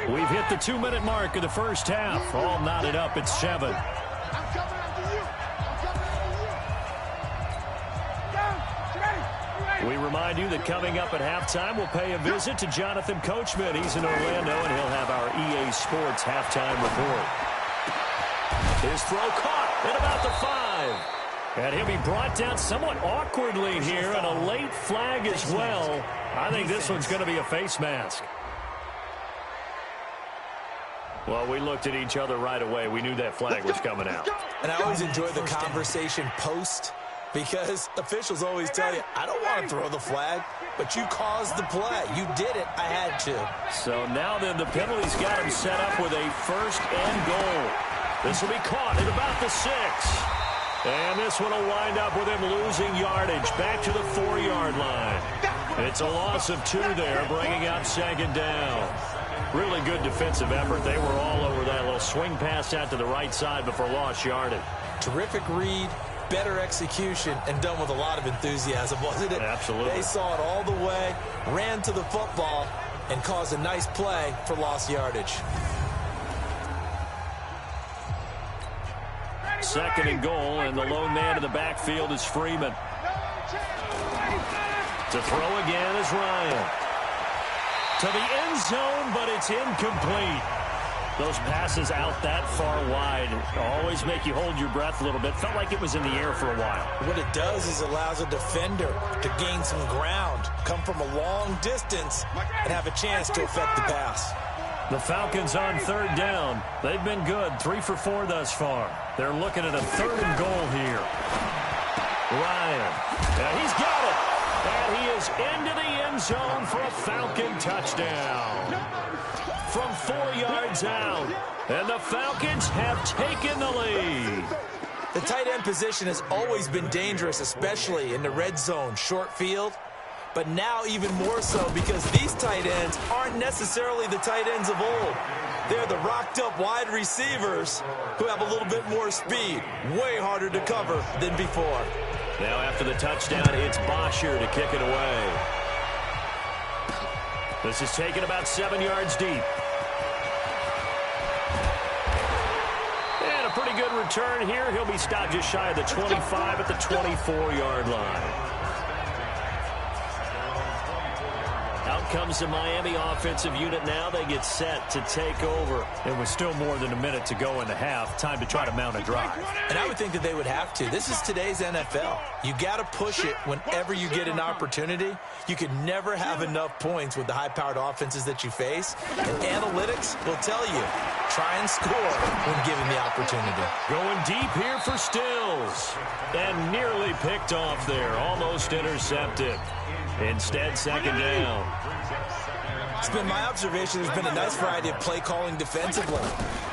We've hit the 2-minute mark of the first half. All knotted up at 7. We remind you that coming up at halftime, we'll pay a visit to Jonathan Coachman. He's in Orlando, and he'll have our EA Sports halftime report. His throw caught at about the 5. And he'll be brought down somewhat awkwardly here, and a late flag as well. I think this one's going to be a face mask. Well, we looked at each other right away. We knew that flag was coming out. And I always enjoy the conversation post, because officials always tell you, I don't want to throw the flag, but you caused the play. You did it. I had to. So now then, the penalty's got him set up with a first and goal. This will be caught at about the 6. And this one will wind up with him losing yardage back to the 4-yard line. It's a loss of 2 there, bringing up second down. Really good defensive effort. They were all over that little swing pass out to the right side before lost yardage. Terrific read, better execution, and done with a lot of enthusiasm, wasn't it? Absolutely. They saw it all the way, ran to the football, and caused a nice play for lost yardage. Second and goal, and the lone man in the backfield is Freeman. To throw again is Ryan. To the end zone, but it's incomplete. Those passes out that far wide always make you hold your breath a little bit. Felt like it was in the air for a while. What it does is allows a defender to gain some ground, come from a long distance, and have a chance to affect the pass. The Falcons on third down. They've been good, 3 for 4 thus far. They're looking at a third and goal here. Ryan. Yeah, he's got it. And he is into the end zone for a Falcon touchdown. From 4 yards out. And the Falcons have taken the lead. The tight end position has always been dangerous, especially in the red zone, short field. But now even more so, because these tight ends aren't necessarily the tight ends of old. They're the rocked-up wide receivers who have a little bit more speed. Way harder to cover than before. Now after the touchdown, it's Bosher to kick it away. This is taken about 7 yards deep. And a pretty good return here. He'll be stopped just shy of the 25 at the 24-yard line. Out comes the Miami offensive unit now. They get set to take over. There was still more than a minute to go in the half. Time to try to mount a drive. And I would think that they would have to. This is today's NFL. You got to push it whenever you get an opportunity. You can never have enough points with the high-powered offenses that you face. And analytics will tell you, try and score when given the opportunity. Going deep here for Stills. And nearly picked off there. Almost intercepted. Instead, second down. It's been my observation there's been a nice variety of play calling defensively.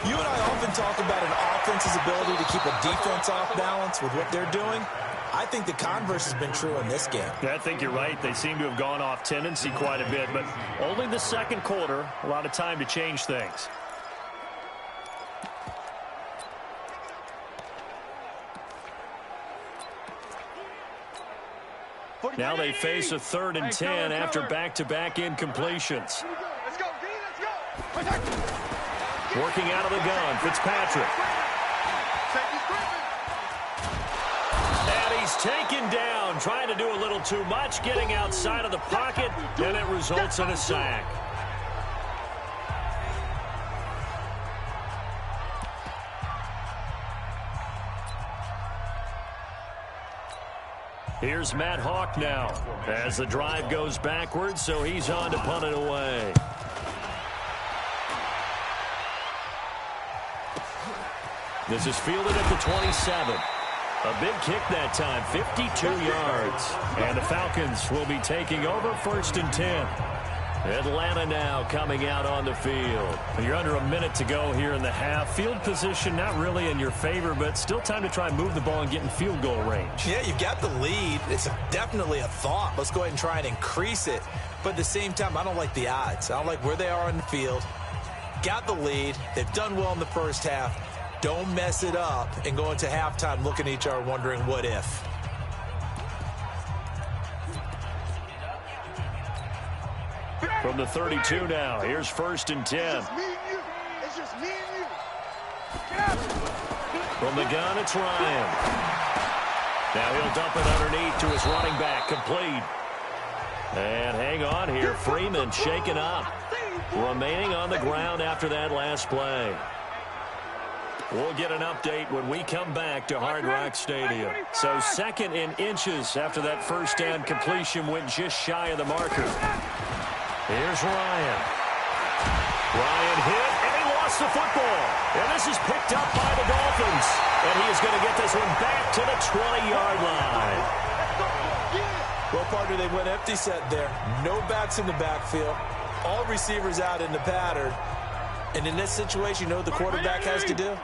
You and I often talk about an offense's ability to keep a defense off balance with what they're doing. I think the converse has been true in this game. Yeah, I think you're right. They seem to have gone off tendency quite a bit, but only the second quarter, a lot of time to change things. Now they face a 3rd and 10 after back-to-back incompletions. Let's go, D, let's go. Working out of the gun, Fitzpatrick. And he's taken down, trying to do a little too much, getting outside of the pocket, and it results in a sack. Here's Matt Hawk now as the drive goes backwards, so he's on to punt it away. This is fielded at the 27. A big kick that time, 52 yards. And the Falcons will be taking over 1st and 10. Atlanta now coming out on the field. You're under a minute to go here in the half. Field position not really in your favor, but still time to try and move the ball and get in field goal range. Yeah, you've got the lead. It's definitely a thought. Let's go ahead and try and increase it. But at the same time, I don't like the odds. I don't like where they are on the field. Got the lead. They've done well in the first half. Don't mess it up and go into halftime looking at each other wondering what if. From the 32 now, here's 1st and 10. It's just me and you. It's just me and you. Get out. From the gun, it's Ryan. Now he'll dump it underneath to his running back, complete. And hang on here, Freeman shaken up. Remaining on the ground after that last play. We'll get an update when we come back to Hard Rock Stadium. So 2nd in inches after that first down completion went just shy of the marker. Here's Ryan. Ryan hit, and he lost the football. And this is picked up by the Dolphins. And he is going to get this one back to the 20-yard line. Well, partner, they went empty set there. No backs in the backfield. All receivers out in the pattern. And in this situation, you know what the quarterback has to do?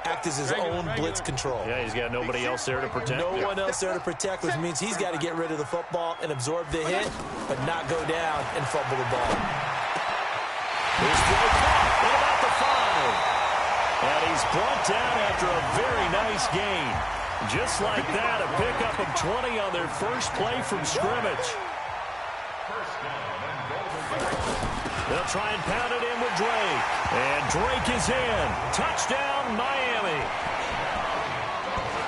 Act as his own blitz control. Yeah, he's got nobody else there to protect. No one else there to protect, which means he's got to get rid of the football and absorb the hit, but not go down and fumble the ball. He's throw caught at about the 5. And he's brought down after a very nice gain. Just like that, a pickup of 20 on their first play from scrimmage. They'll try and pound it in with Drake. And Drake is in. Touchdown, Miami.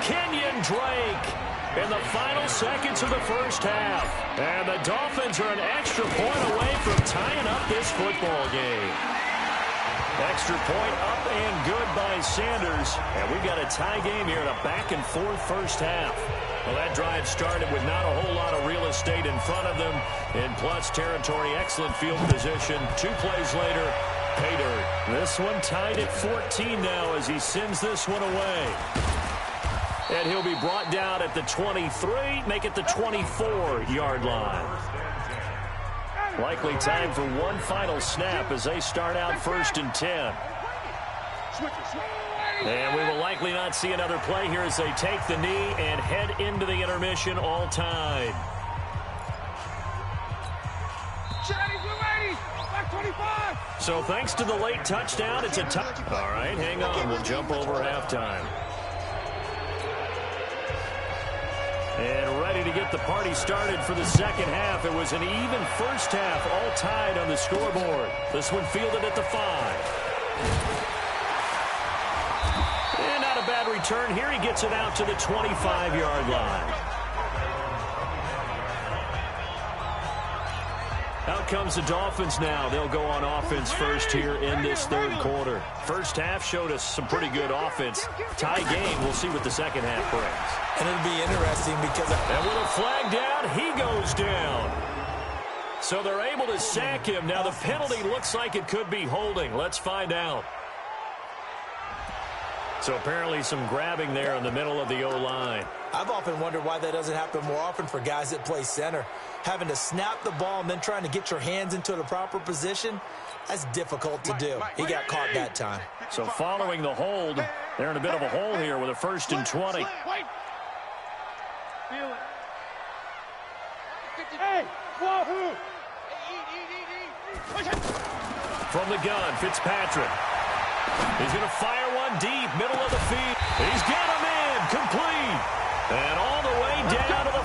Kenyon Drake in the final seconds of the first half. And the Dolphins are an extra point away from tying up this football game. Extra point up and good by Sanders. And we've got a tie game here in a back-and-forth first half. Well, that drive started with not a whole lot of real estate in front of them. In plus territory, excellent field position. 2 plays later, pay dirt. This one tied at 14 now as he sends this one away. And he'll be brought down at the 23, make it the 24-yard line. Likely time for one final snap as they start out 1st and 10. And we will likely not see another play here as they take the knee and head into the intermission all tied. So thanks to the late touchdown, it's a tie. All right, hang on. We'll jump over halftime. And ready to get the party started for the second half. It was an even first half, all tied on the scoreboard. This one fielded at the 5. And not a bad return here. He gets it out to the 25-yard line. Out comes the Dolphins now. They'll go on offense first here in this 3rd quarter. First half showed us some pretty good offense. Tie game. We'll see what the second half brings. And it'll be interesting because... And with a flag down, he goes down. So they're able to sack him. Now the penalty looks like it could be holding. Let's find out. So apparently some grabbing there in the middle of the O-line. I've often wondered why that doesn't happen more often for guys that play center. Having to snap the ball and then trying to get your hands into the proper position, that's difficult to do. He got caught that time. So following the hold, they're in a bit of a hole here with a 1st and 20. Hey, wahoo! From the gun, Fitzpatrick. He's going to fire one deep, middle of the field. He's got him in, complete. And all the way down to the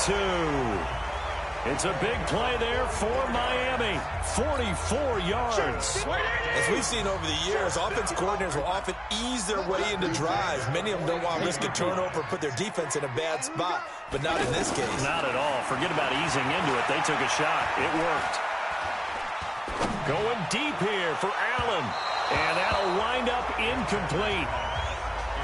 42. It's a big play there for Miami. 44 yards. As we've seen over the years, offense coordinators will often ease their way into drives. Many of them don't want to risk a turnover or put their defense in a bad spot, but not in this case. Not at all. Forget about easing into it. They took a shot. It worked. Going deep here for Allen. And that'll wind up incomplete.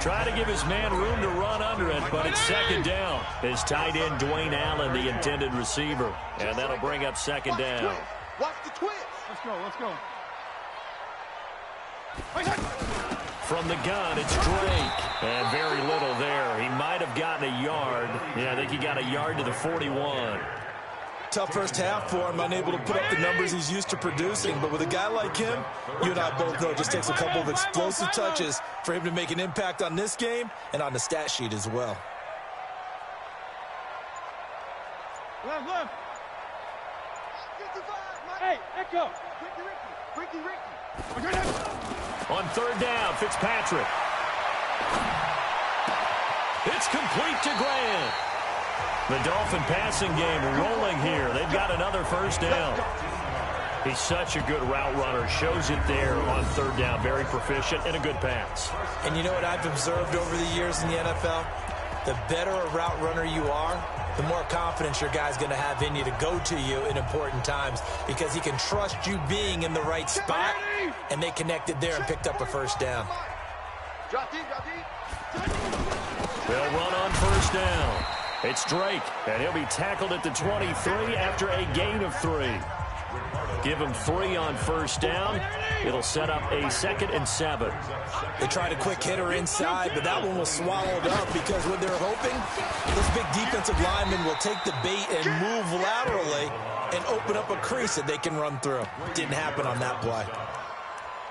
Try to give his man room to run under it, but it's 2nd down. His tight end, Dwayne Allen, the intended receiver. And that'll bring up 2nd down. Watch the twist. Let's go, let's go. From the gun, it's Drake. And very little there. He might have gotten a yard. Yeah, I think he got a yard to the 41. Tough first half for him, unable to put up the numbers he's used to producing. But with a guy like him, you and I both know it just takes a couple of explosive touches for him to make an impact on this game and on the stat sheet as well. Left. Hey, Echo. Ricky. On 3rd down, Fitzpatrick. It's complete to Grant. The Dolphin passing game rolling here. They've got another first down. He's such a good route runner. Shows it there on third down. Very proficient and a good pass. And you know what I've observed over the years in the NFL? The better a route runner you are, the more confidence your guy's going to have in you to go to you in important times because he can trust you being in the right spot, and they connected there and picked up a first down. They'll run on first down. It's Drake, and he'll be tackled at the 23 after a gain of 3. Give him 3 on first down. It'll set up a 2nd and 7. They tried a quick hitter inside, but that one was swallowed up because what they're hoping, this big defensive lineman will take the bait and move laterally and open up a crease that they can run through. Didn't happen on that play.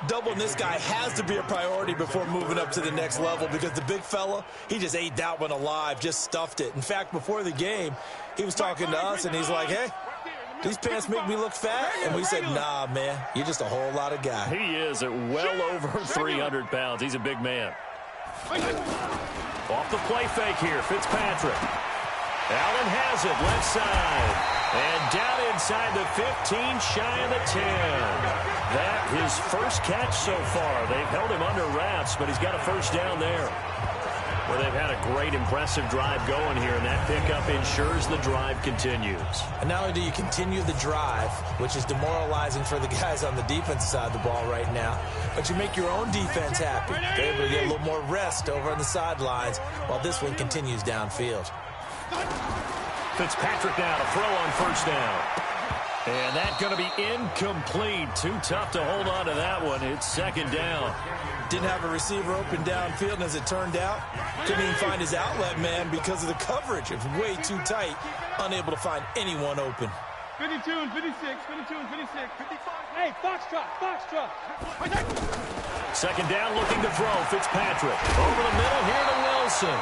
Doubling this guy has to be a priority before moving up to the next level because the big fella, he just ate that one alive, just stuffed it. In fact, before the game, he was talking to us, and he's like, hey, these pants make me look fat? And we said, nah, man, you're just a whole lot of guy. He is at well over 300 pounds. He's a big man. Off the play fake here, Fitzpatrick. Allen has it, left side. And down inside the 15, shy of the 10. That his first catch so far. They've held him under wraps, but he's got a first down there. Well, they've had a great, impressive drive going here, and that pickup ensures the drive continues. And not only do you continue the drive, which is demoralizing for the guys on the defensive side of the ball right now, but you make your own defense happy. They're able to get a little more rest over on the sidelines while this one continues downfield. Fitzpatrick now to throw on first down. And that's going to be incomplete. Too tough to hold on to that one. It's 2nd down. Didn't have a receiver open downfield, and as it turned out, couldn't even find his outlet man because of the coverage. It was way too tight, unable to find anyone open. 52 and 56, 52 and 56, 55. Hey, Foxtrot. 2nd down, looking to throw. Fitzpatrick over the middle here to Wilson.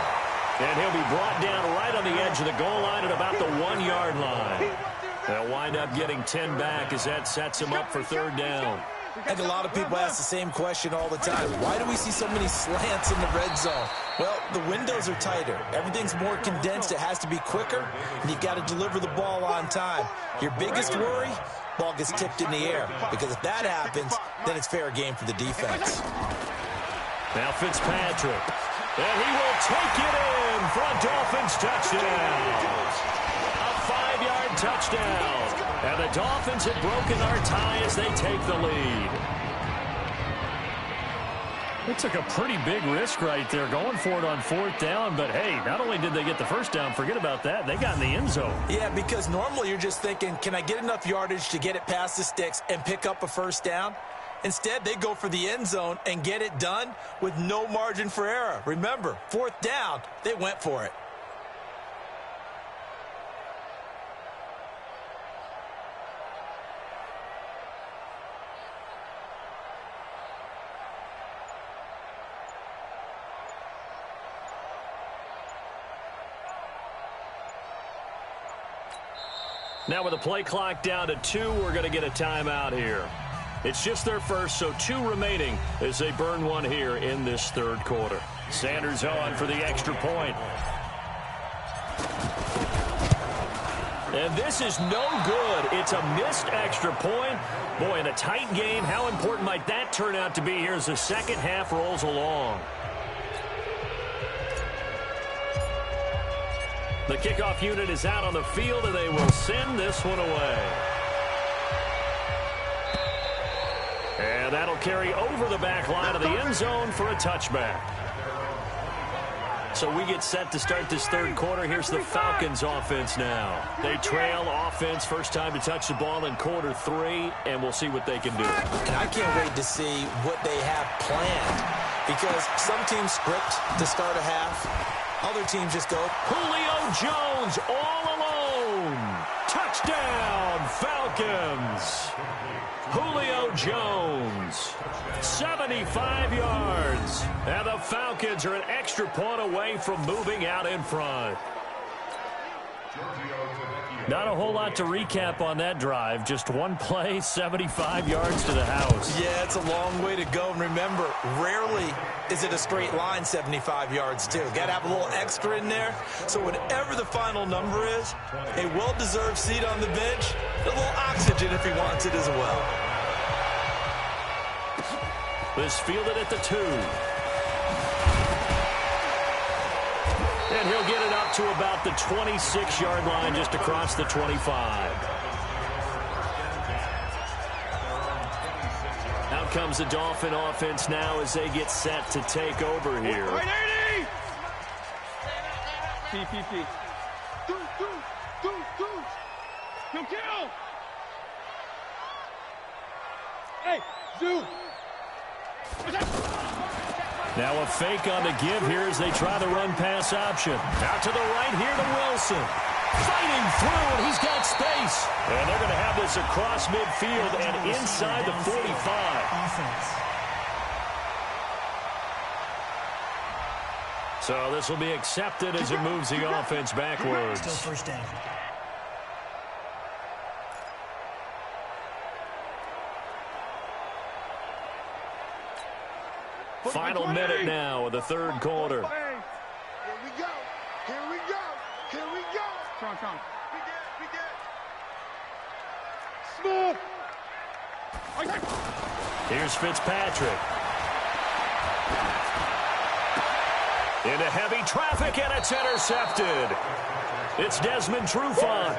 And he'll be brought down right on the edge of the goal line at about the 1-yard line. They'll wind up getting 10 back as that sets him up for 3rd down. I think a lot of people ask the same question all the time. Why do we see so many slants in the red zone? Well, the windows are tighter. Everything's more condensed. It has to be quicker, and you've got to deliver the ball on time. Your biggest worry, ball gets tipped in the air, because if that happens, then it's fair game for the defense. Now Fitzpatrick, and he will take it in for a Dolphins touchdown. A 5-yard touchdown. And the Dolphins have broken our tie as they take the lead. They took a pretty big risk right there going for it on 4th down. But, hey, not only did they get the first down, forget about that, they got in the end zone. Yeah, because normally you're just thinking, can I get enough yardage to get it past the sticks and pick up a first down? Instead, they go for the end zone and get it done with no margin for error. Remember, 4th down, they went for it. Now with the play clock down to 2, we're going to get a timeout here. It's just their first, so 2 remaining as they burn one here in this 3rd quarter. Sanders on for the extra point. And this is no good. It's a missed extra point. Boy, in a tight game, how important might that turn out to be here as the second half rolls along? The kickoff unit is out on the field, and they will send this one away. And that'll carry over the back line of the end zone for a touchback. So we get set to start this 3rd quarter. Here's the Falcons offense now. They trail offense, first time to touch the ball in quarter 3, and we'll see what they can do. And I can't wait to see what they have planned, because some teams script to start a half. Other teams just go, Julio Jones all alone. Touchdown, Falcons. Julio Jones, 75 yards. And the Falcons are an extra point away from moving out in front. Not a whole lot to recap on that drive. Just one play, 75 yards to the house. Yeah, it's a long way to go. And remember, rarely is it a straight line 75 yards, too. Got to have a little extra in there. So whatever the final number is, a well-deserved seat on the bench, a little oxygen if he wants it as well. This fielded at the 2. And he'll get it up to about the 26-yard line, just across the 25. Out comes the Dolphin offense now as they get set to take over here. Right, 80! P. Do. Kill! Hey, do! Now a fake on the give here as they try the run-pass option. Out to the right here to Wilson. Fighting through, and he's got space. And they're going to have this across midfield and inside the 45. So this will be accepted as it moves the offense backwards. Still first down. Final minute now of the third quarter. Here we go. Come. We get. Smooth. Here's Fitzpatrick. Into heavy traffic, and it's intercepted. It's Desmond Trufant.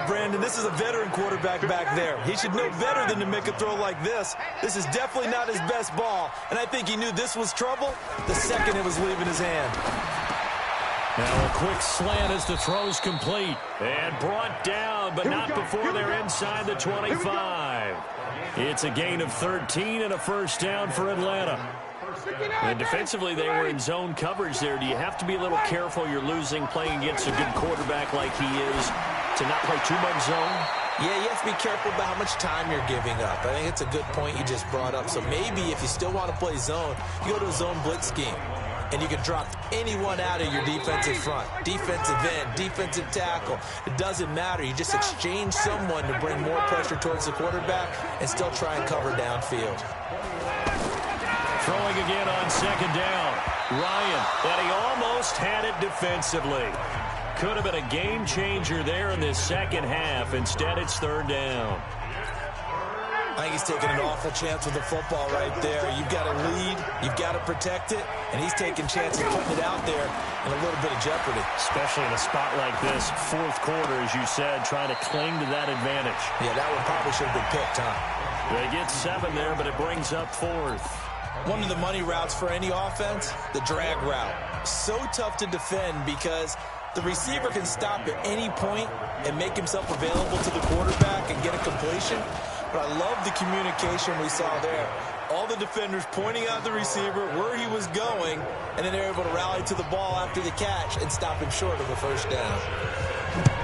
Brandon, this is a veteran quarterback back there. He should know better than to make a throw like this. This is definitely not his best ball, and I think he knew this was trouble the second it was leaving his hand. Now a quick slant as the throw's complete. And brought down, but not before they're inside the 25. It's a gain of 13 and a first down for Atlanta. And defensively, they were in zone coverage there. Do you have to be a little careful you're losing playing against a good quarterback like he is to not play too much zone? Yeah, you have to be careful about how much time you're giving up. I think it's a good point you just brought up. So maybe if you still want to play zone, you go to a zone blitz scheme. And you can drop anyone out of your defensive front. Defensive end, defensive tackle. It doesn't matter. You just exchange someone to bring more pressure towards the quarterback and still try and cover downfield. Throwing again on second down. Ryan, and he almost had it defensively. Could have been a game changer there in this second half. Instead, it's third down. I think he's taking an awful chance with the football right there. You've got to lead, you've got to protect it, and he's taking chances putting it out there in a little bit of jeopardy. Especially in a spot like this, fourth quarter, as you said, trying to cling to that advantage. Yeah, that one probably should have been picked, huh? They get 7 there, but it brings up fourth. One of the money routes for any offense, the drag route. So tough to defend because the receiver can stop at any point and make himself available to the quarterback and get a completion. But I love the communication we saw there. All the defenders pointing out the receiver, where he was going, and then they're able to rally to the ball after the catch and stop him short of a first down.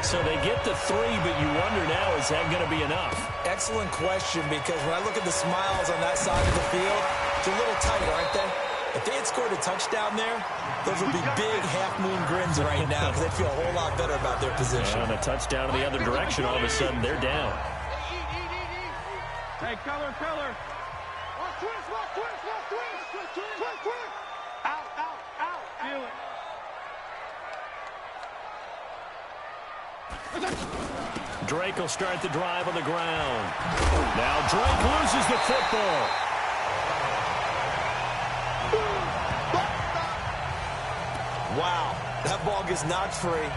So they get the 3, but you wonder now, is that going to be enough? Excellent question, because when I look at the smiles on that side of the field, they're a little tight, aren't they? If they had scored a touchdown there, those would be big half-moon grins right now because they'd feel a whole lot better about their position. And a touchdown in the other direction, all of a sudden they're down. Hey, color. Watch twist. Out. Feel it. Drake will start the drive on the ground. Now Drake loses the football. Wow, that ball gets knocked free,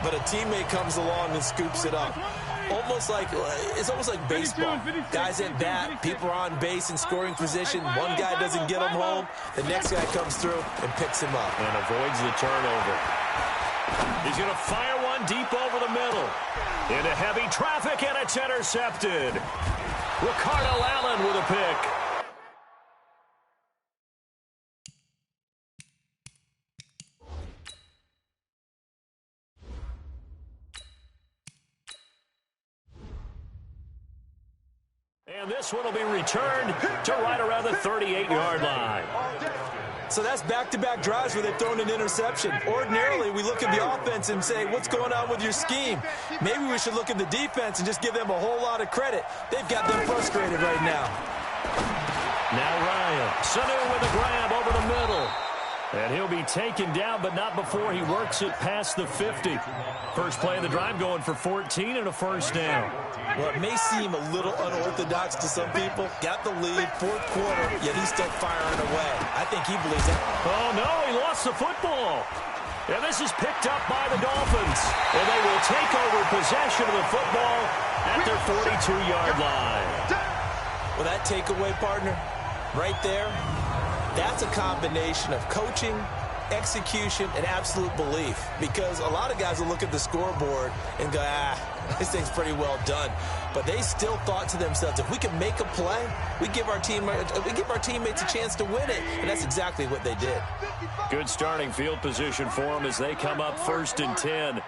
but a teammate comes along and scoops it up. It's almost like baseball. Guys at bat, people are on base in scoring position. One guy doesn't get him home. The next guy comes through and picks him up. And avoids the turnover. He's going to fire one deep over the middle. Into heavy traffic, and it's intercepted. Ricardo Allen with a pick. And this one will be returned to right around the 38-yard line. So that's back-to-back drives where they've thrown an interception. Ordinarily, we look at the offense and say, what's going on with your scheme? Maybe we should look at the defense and just give them a whole lot of credit. They've got them frustrated right now. Now Ryan. Sanu with a grab over the middle. And he'll be taken down, but not before he works it past the 50. First play of the drive going for 14 and a first down. Well, it may seem a little unorthodox to some people. Got the lead, fourth quarter, yet he's still firing away. I think he believes that. Oh, no, he lost the football. And this is picked up by the Dolphins. And they will take over possession of the football at their 42-yard line. Well, that takeaway, partner, right there, that's a combination of coaching, execution, and absolute belief. Because a lot of guys will look at the scoreboard and go, this thing's pretty well done. But they still thought to themselves, if we can make a play, we give our teammates a chance to win it. And that's exactly what they did. Good starting field position for them as they come up 1st and 10.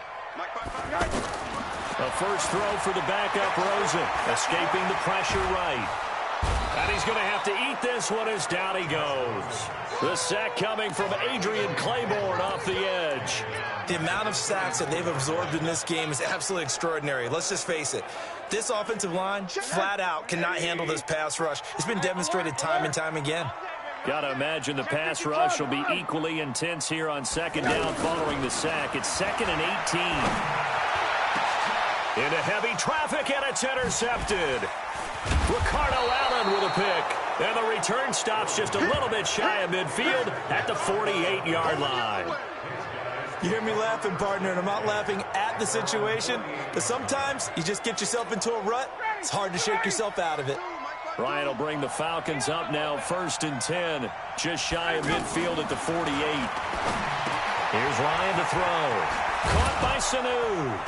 A first throw for the backup Rosen, escaping the pressure right. And he's going to have to eat this one as down he goes. The sack coming from Adrian Claiborne off the edge. The amount of sacks that they've absorbed in this game is absolutely extraordinary. Let's just face it. This offensive line, flat out, cannot handle this pass rush. It's been demonstrated time and time again. Got to imagine the pass rush will be equally intense here on 2nd down following the sack. It's 2nd and 18. Into heavy traffic, and it's intercepted. Ricardo Allen with a pick. And the return stops just a little bit shy of midfield at the 48-yard line. You hear me laughing, partner, and I'm not laughing at the situation, but sometimes you just get yourself into a rut. It's hard to shake yourself out of it. Ryan will bring the Falcons up now 1st and 10, just shy of midfield at the 48. Here's Ryan to throw. Caught by Sanu.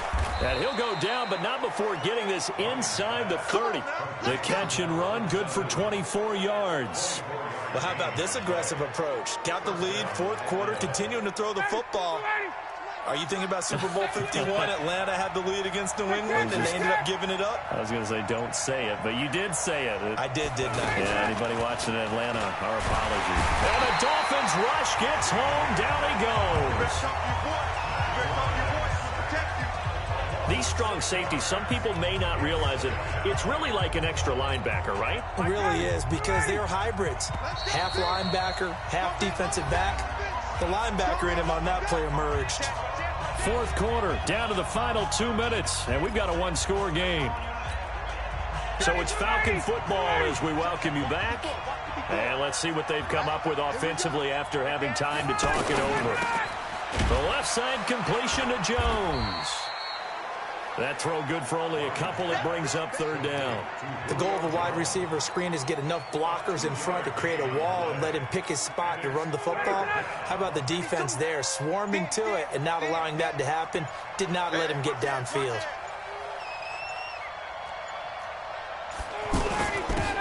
And he'll go down, but not before getting this inside the 30. The catch and run, good for 24 yards. Well, how about this aggressive approach? Got the lead, fourth quarter, continuing to throw the football. Are you thinking about Super Bowl 51? Atlanta had the lead against New England, and they ended up giving it up? I was going to say don't say it, but you did say it. I did, didn't I? Yeah, anybody watching Atlanta, our apologies. And the Dolphins rush gets home. Down he goes. These strong safeties, some people may not realize it. It's really like an extra linebacker, right? It really is, because they're hybrids. Half linebacker, half defensive back. The linebacker in him on that play emerged. Fourth quarter, down to the final 2 minutes, and we've got a one-score game. So it's Falcon football as we welcome you back. And let's see what they've come up with offensively after having time to talk it over. The left side completion to Jones. That throw good for only a couple. It brings up 3rd down. The goal of a wide receiver screen is get enough blockers in front to create a wall and let him pick his spot to run the football. How about the defense there, swarming to it and not allowing that to happen? Did not let him get downfield.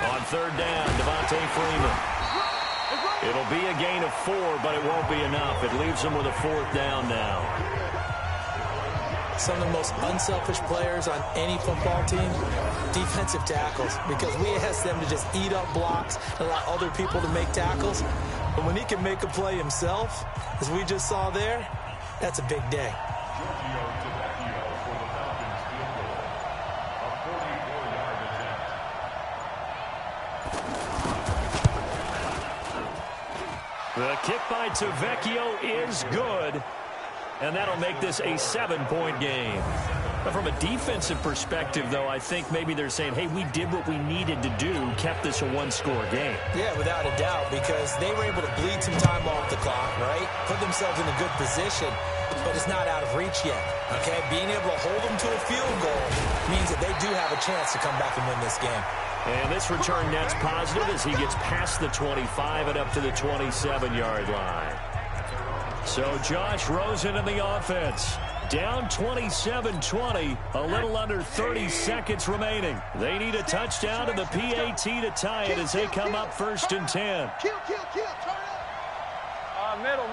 On 3rd down, Devontae Freeman. It'll be a gain of 4, but it won't be enough. It leaves him with a 4th down now. Some of the most unselfish players on any football team, defensive tackles, because we ask them to just eat up blocks and allow other people to make tackles. But when he can make a play himself, as we just saw there, that's a big day. The kick by Tavecchio is good. And that'll make this a 7-point game. But from a defensive perspective, though, I think maybe they're saying, hey, we did what we needed to do, kept this a one-score game. Yeah, without a doubt, because they were able to bleed some time off the clock, right? Put themselves in a good position, but it's not out of reach yet, okay? Being able to hold them to a field goal means that they do have a chance to come back and win this game. And this return net's positive as he gets past the 25 and up to the 27-yard line. So Josh Rosen in the offense. Down 27-20, a little under 30 seconds remaining. They need a touchdown to the PAT to tie it as they come up 1st and 10. Kill, turn up. Middle.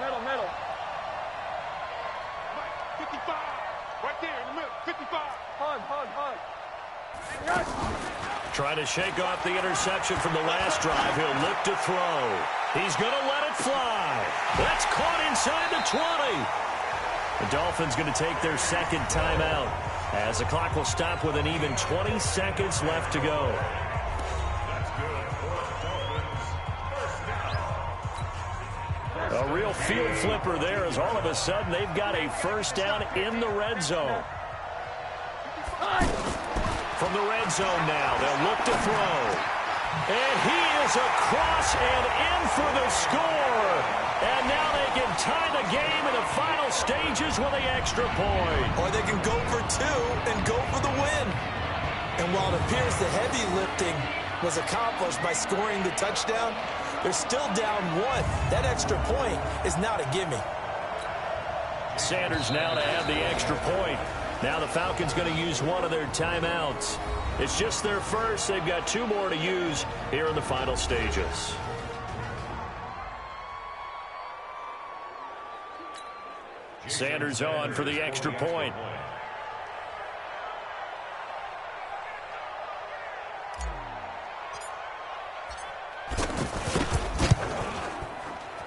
55, right there in the middle, 55. Hug. Trying to shake off the interception from the last drive. He'll look to throw. He's going to let it fly. That's caught inside the 20. The Dolphins going to take their second timeout as the clock will stop with an even 20 seconds left to go. A real field flipper there as all of a sudden they've got a first down in the red zone. From the red zone now, they'll look to throw. And he is across and in for the score. And now they can tie the game in the final stages with the extra point. Or they can go for two and go for the win. And while it appears the heavy lifting was accomplished by scoring the touchdown, they're still down one. That extra point is not a gimme. Sanders now to add the extra point. Now the Falcons going to use one of their timeouts. It's just their first. They've got two more to use here in the final stages. Sanders on for the extra point.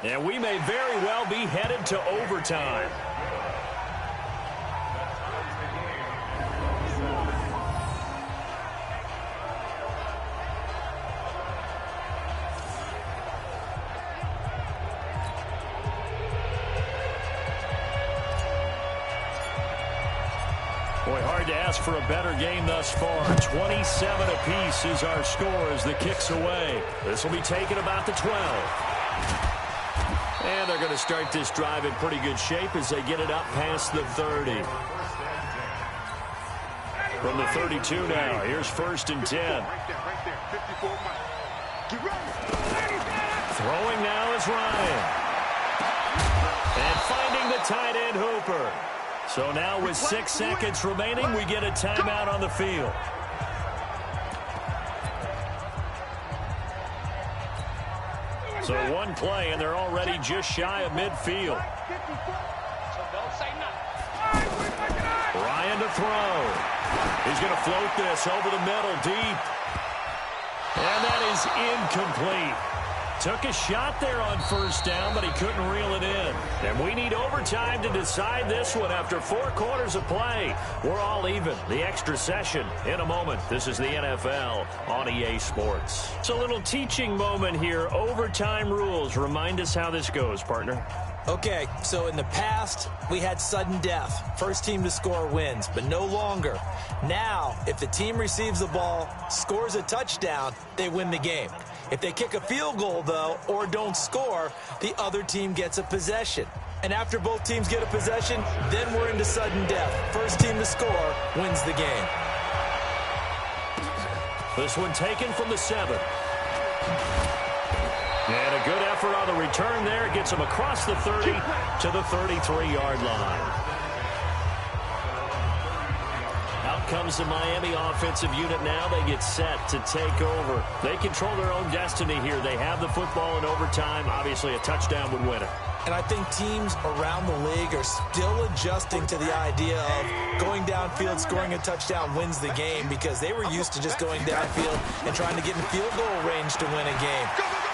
And we may very well be headed to overtime. Boy, hard to ask for a better game thus far. 27 apiece is our score as the kick's away. This will be taken about the 12. And they're going to start this drive in pretty good shape as they get it up past the 30. From the 32 now, here's 1st and 10. Throwing now is Ryan. And finding the tight end Hooper. So now with 6 seconds remaining, we get a timeout on the field. So one play, and they're already just shy of midfield. Ryan to throw. He's going to float this over the middle, deep. And that is incomplete. Took a shot there on 1st down, but he couldn't reel it in. And we need overtime to decide this one after 4 quarters of play. We're all even. The extra session in a moment. This is the NFL on EA Sports. It's a little teaching moment here. Overtime rules. Remind us how this goes, partner. Okay, so in the past, we had sudden death. First team to score wins, but no longer. Now, if the team receives the ball, scores a touchdown, they win the game. If they kick a field goal, though, or don't score, the other team gets a possession. And after both teams get a possession, then we're into sudden death. First team to score wins the game. This one taken from the 7. And a good effort on the return there. Gets him across the 30 to the 33-yard line. Out comes the Miami offensive unit now. They get set to take over. They control their own destiny here. They have the football in overtime. Obviously, a touchdown would win it. And I think teams around the league are still adjusting to the idea of going downfield, scoring a touchdown wins the game, because they were used to just going downfield and trying to get in field goal range to win a game.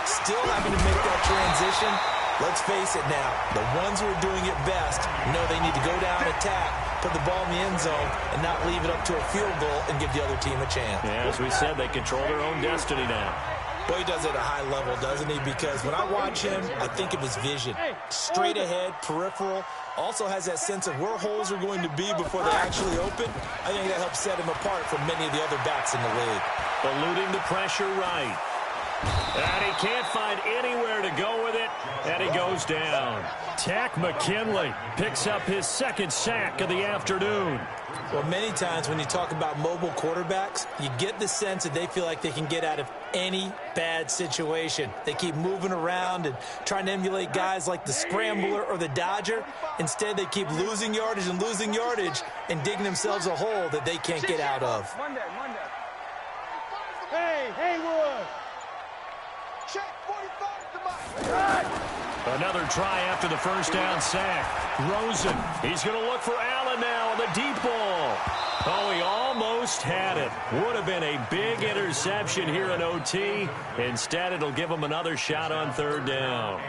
Still having to make that transition. Let's face it now, the ones who are doing it best know they need to go down, attack, put the ball in the end zone, and not leave it up to a field goal and give the other team a chance. Yeah, as we said, they control their own destiny now. Boy, he does it at a high level, doesn't he? Because when I watch him, I think of his vision. Straight ahead, peripheral. Also has that sense of where holes are going to be before they actually open. I think that helps set him apart from many of the other backs in the league. Eluding the pressure right. And he can't find anywhere to go with it, and he goes down. Tack McKinley picks up his 2nd sack of the afternoon. Well, many times when you talk about mobile quarterbacks, you get the sense that they feel like they can get out of any bad situation. They keep moving around and trying to emulate guys like the Scrambler or the Dodger. Instead, they keep losing yardage and digging themselves a hole that they can't get out of. Monday. Hey, Haywood. Check 45 to my. Another try after the 1st down sack. Rosen, he's going to look for Allen now on the deep ball. Oh, he almost had it. Would have been a big interception here in OT. Instead, it'll give him another shot on third down.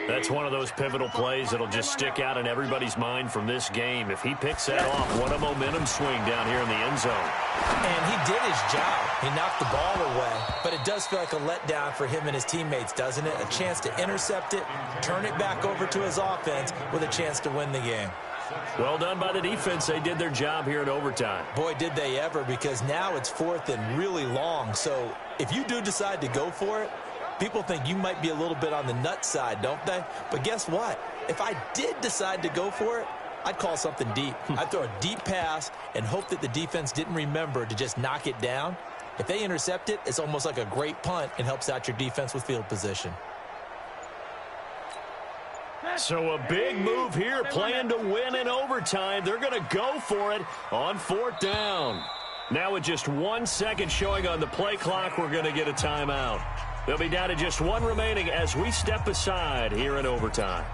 That's one of those pivotal plays that'll just stick out in everybody's mind from this game. If he picks that off, what a momentum swing down here in the end zone. And he did his job. He knocked the ball away. But it does feel like a letdown for him and his teammates, doesn't it? A chance to intercept it, turn it back over to his offense with a chance to win the game. Well done by the defense. They did their job here in overtime. Boy, did they ever, because now it's 4th and really long. So if you do decide to go for it, people think you might be a little bit on the nut side, don't they? But guess what? If I did decide to go for it, I'd call something deep. I'd throw a deep pass and hope that the defense didn't remember to just knock it down. If they intercept it, it's almost like a great punt and helps out your defense with field position. So a big move here, playing to win in overtime. They're going to go for it on 4th down. Now with just 1 second showing on the play clock, we're going to get a timeout. They'll be down to just 1 remaining as we step aside here in overtime.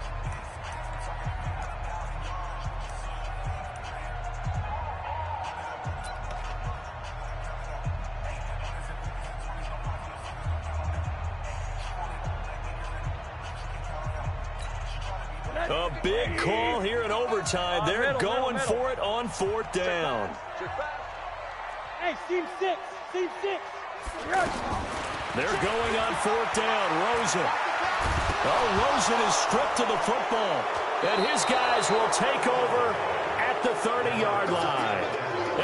A big call here in overtime. They're going for it on 4th down. Hey, team 6. Team 6. They're going on 4th down. Rosen. Oh, Rosen is stripped to the football. And his guys will take over at the 30-yard line.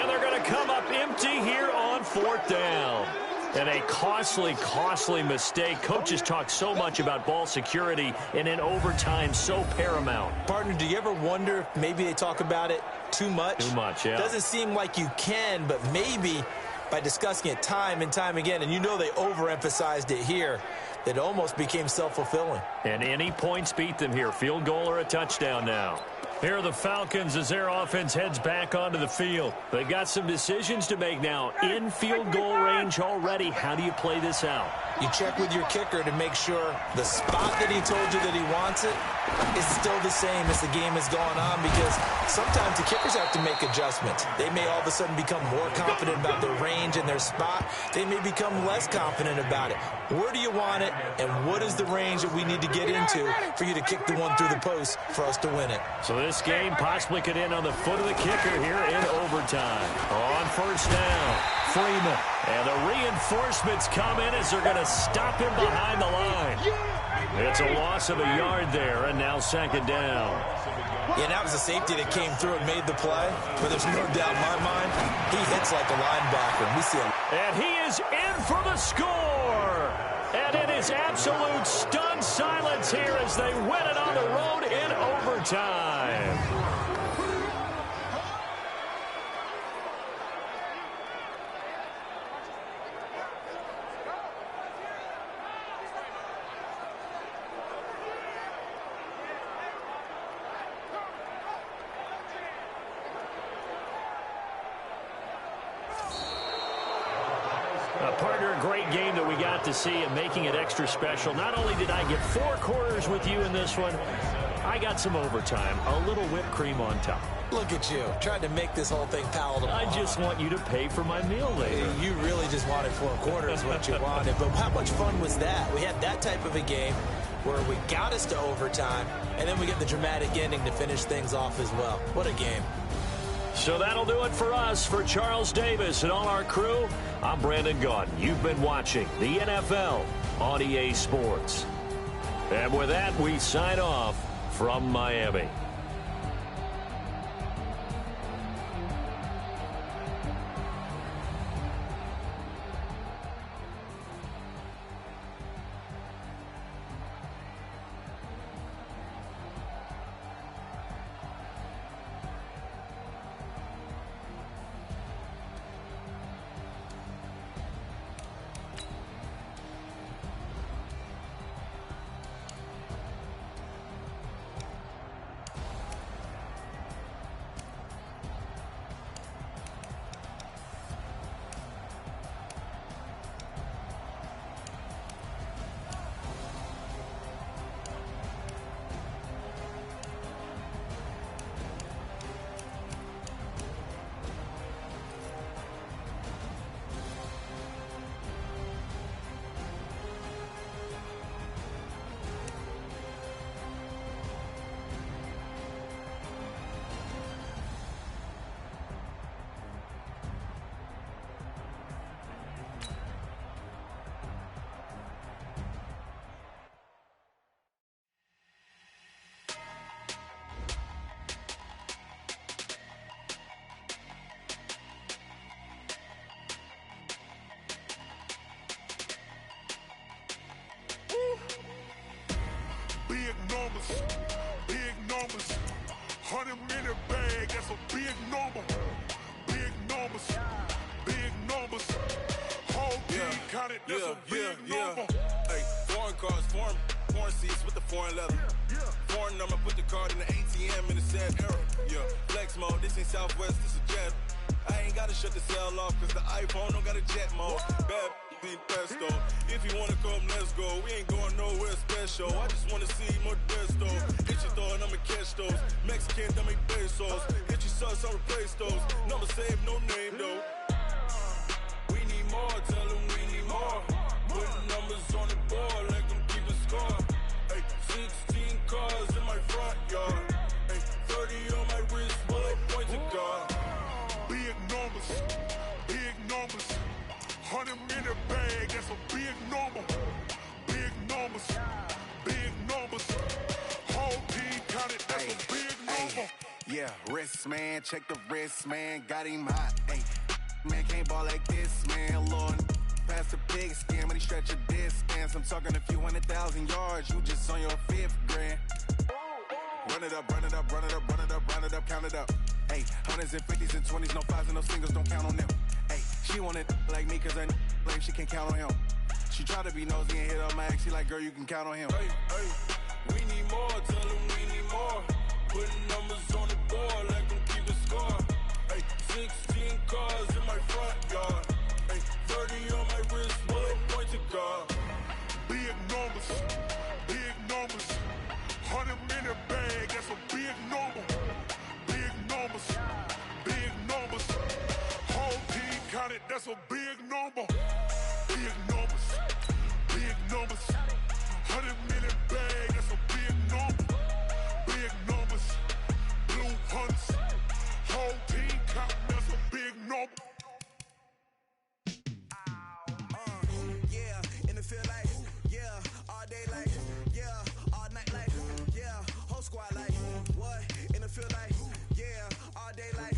And they're going to come up empty here on 4th down. And a costly, costly mistake. Coaches talk so much about ball security, and in overtime, so paramount. Partner, do you ever wonder if maybe they talk about it too much? Too much, yeah. Doesn't seem like you can, but maybe by discussing it time and time again, and you know they overemphasized it here, it almost became self-fulfilling. And any points beat them here. Field goal or a touchdown now. Here are the Falcons as their offense heads back onto the field. They've got some decisions to make now. In field goal range already. How do you play this out? You check with your kicker to make sure the spot that he told you that he wants it is still the same as the game is going on, because sometimes the kickers have to make adjustments. They may all of a sudden become more confident about their range and their spot. They may become less confident about it. Where do you want it, and what is the range that we need to get into for you to kick the one through the post for us to win it? So this game possibly could end on the foot of the kicker here in overtime. On 1st down, Freeman. And the reinforcements come in as they're going to stop him behind the line. It's a loss of a yard there, and now 2nd down. Yeah, that was a safety that came through and made the play, but there's no doubt in my mind, he hits like a linebacker. We see him. And he is in for the score. And it is absolute stunned silence here as they win it on the road in overtime. Partner, a great game that we got to see and making it extra special. Not only did I get 4 quarters with you in this one, I got some overtime, a little whipped cream on top. Look at you, trying to make this whole thing palatable. I just want you to pay for my meal later. You really just wanted 4 quarters what you wanted, but how much fun was that? We had that type of a game where we got us to overtime, and then we get the dramatic ending to finish things off as well. What a game. So that'll do it for us. For Charles Davis and all our crew, I'm Brandon Gaudin. You've been watching the NFL on EA Sports. And with that, we sign off from Miami. 100-minute bag, that's a big number. Big numbers, big numbers. Whole team counted, that's a big number. Hey, foreign cars, foreign seats with the foreign leather. Foreign number, put the card in the ATM in the sad era. Yeah, flex mode, this ain't Southwest, this is jet. I ain't gotta shut the cell off, cause the iPhone don't got a jet mode. Bad need pesto. If you wanna come, let's go. We ain't going nowhere special. I just wanna see more desto. Hit your throw and I'ma catch those. Mexican, that make pesos. Hit your sauce, I'll replace those. Number saved, no name though. We need more, tell them we need more. Putting numbers on the board, let them keep a score. Hey, 16 cars in my front yard. Hey, 30 on my wrist, bullet point to God. Big numbers, big numbers. 100-minute bag, that's a big number. Big numbers, big numbers. Whole team counted, that's a big number. Yeah, wrist man, check the wrist man, got him hot. Ay, man can't ball like this, man. Lord, past the big skin, but he stretch a distance. I'm talking a few 100,000 yards, you just on your 5th grand. Run it up, run it up, run it up, run it up, run it up, count it up. Hey, 100s and 50s and 20s, no 5s and no singles, don't count on them. Hey, she want it like me, cause I blame she can't count on him. She try to be nosy and hit up my ex, she like, girl, you can count on him. Hey, hey, we need more, tell them we need more. Putting numbers on the board, let them keep a score. Hey, 16 cars in my front yard. Hey, 30 on my wrist, bullet point to God. Big numbers, big numbers. 100-minute bag, that's a big number. Big numbers, big numbers. Whole team counted, that's a big number. Big numbers, big numbers. 100-minute bag, that's a big number. Big numbers, blue hunts. Whole team counting, that's a big number. Yeah, in the field like, yeah, all day like, yeah, all night like, yeah, whole squad like, what? In the field like, yeah, all day like,